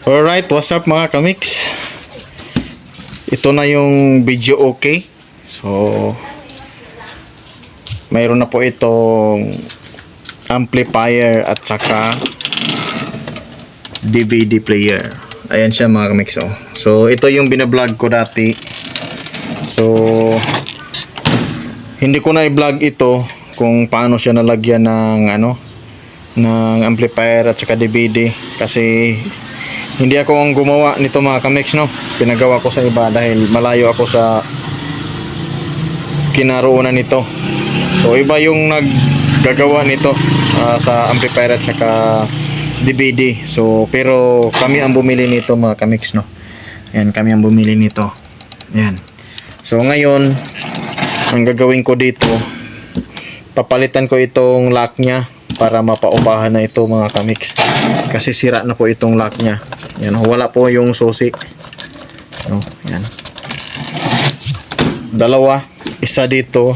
Alright, what's up mga kamix? Ito na yung video okay. So, mayroon na po itong amplifier at saka DVD player. Ayan siya mga kamix. Oh. So, ito yung binablog ko dati. So, hindi ko na i-vlog ito kung paano siya nalagyan ng ng amplifier at saka DVD kasi hindi ako ang gumawa nito mga kamix, no. Pinagawa ko sa iba dahil malayo ako sa kinaroonan nito. So iba yung naggagawa nito sa amplifier at saka DVD. So pero kami ang bumili nito mga kamix, no. Ayan, kami ang bumili nito. Ayan. So ngayon ang gagawin ko dito, papalitan ko itong lock nya para mapaupahan na ito mga kamix kasi sira na po itong lock nya. Yan, wala po yung susi. No, yan. Dalawa, isa dito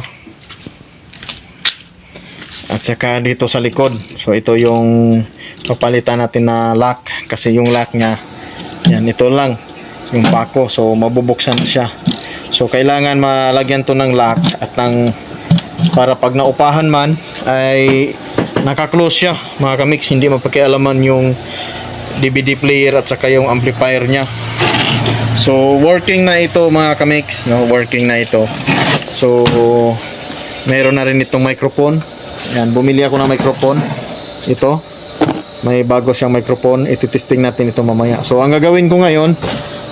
at saka dito sa likod. So ito yung papalitan natin na lock kasi yung lock nya, yan, ito lang yung pako, so mabubuksan siya. So kailangan malagyan to ng lock at para pag naupahan man ay naka-close siya mga kamix, hindi mapakialaman yung DVD player at saka yung amplifier nya. So working na ito mga kamix, no, working na ito. So meron na rin itong microphone. Yan, bumili ako ng microphone. Ito, may bago siyang microphone. Ititesting natin ito mamaya. So ang gagawin ko ngayon,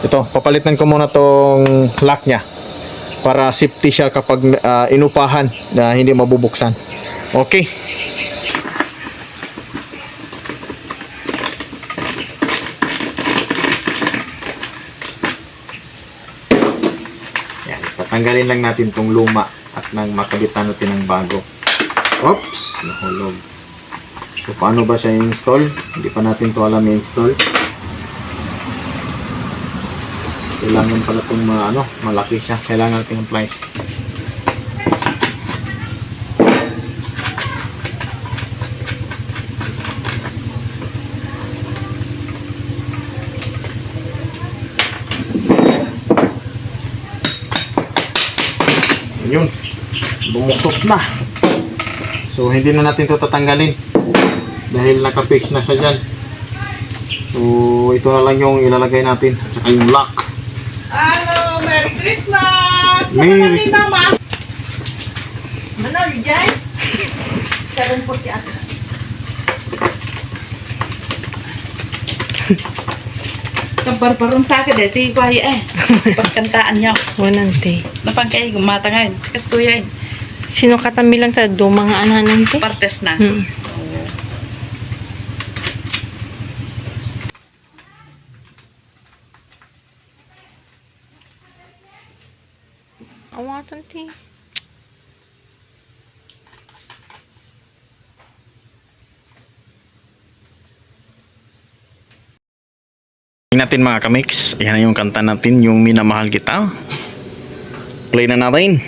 ito, papalitan ko muna tong lock nya para safety siya kapag inupahan na hindi mabubuksan. Okay. Tanggalin lang natin tong luma at nang makabitan natin ng bago. Oops, nahulog. So paano ba siya i-install? Hindi pa natin to alam i-install. Kailangan pala itong malaki siya. Kailangan natin ng pliers. Yun, bumusok na. So hindi na natin ito tatanggalin dahil naka-fix na siya dyan. So ito na lang yung ilalagay natin at saka yung lock. Hello, Merry Christmas! Merry Christmas! Manaw, Jay? 7:40 ata. Kabarbaron sa akin eh, sige ko ay pagkantaan niya. Wanante. Napangkay, gumata ngayon. Kasuya Sino katambi lang sa do mga ananan te? partes na. Awatan te. Natin mga kamix, yan na yung kanta natin, yung Minamahal Kita. Play na natin.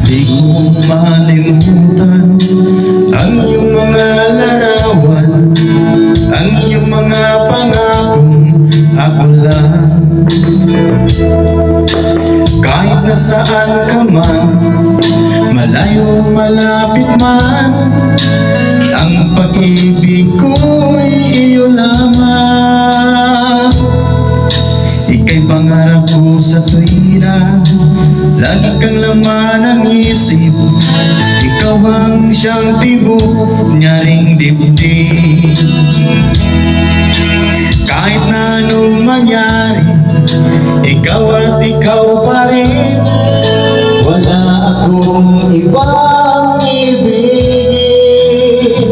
Di ko malimutan ang iyong mga larawan, ang iyong mga pangakong ako lang. Kahit nasaan ka man, malayo malapit man, ang pag-ibig ko'y iyo lamang. Ika'y pangarap ko sa tuwina, lagi kang laman ng isip. Ikaw ang siyang tibok, nyaring dibdib. Kahit na anong mangyari, ikaw at ikaw pa rin. Wala akong ibang ibigin.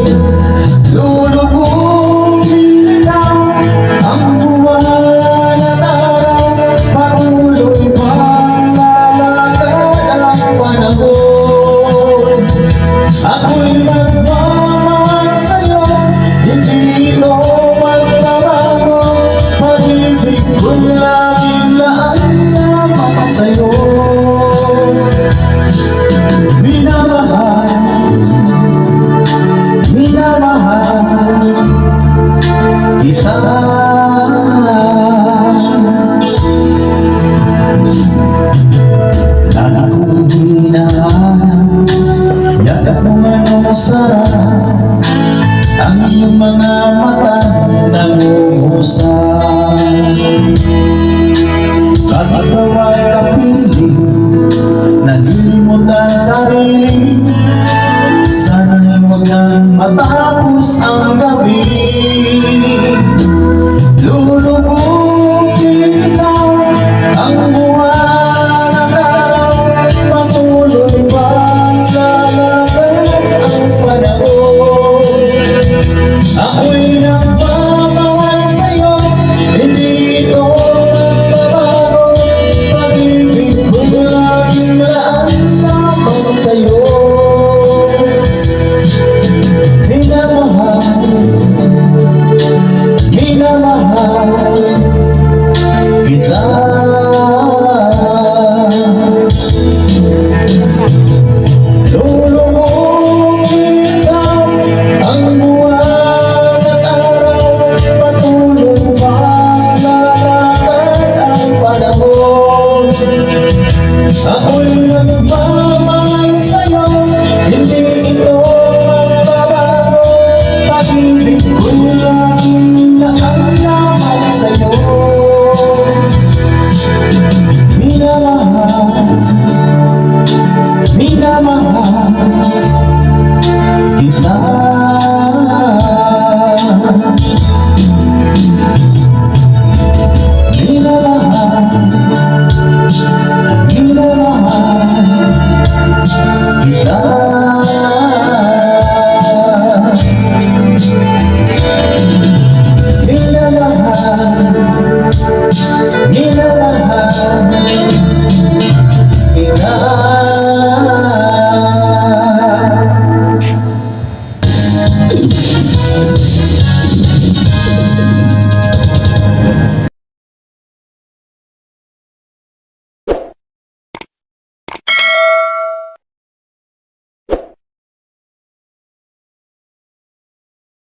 Lulubugin lang ang buwan at araw, patuloy bang lalakad ang panahon. Ako'y nagmamahal sa'yo, hindi ito magbabago. kita. Lagi kong hinahanap, yakap mo anong sarap, ang iyong mga mata nangungusap. Pag ikaw ay kapiling, nalilimot ang sarili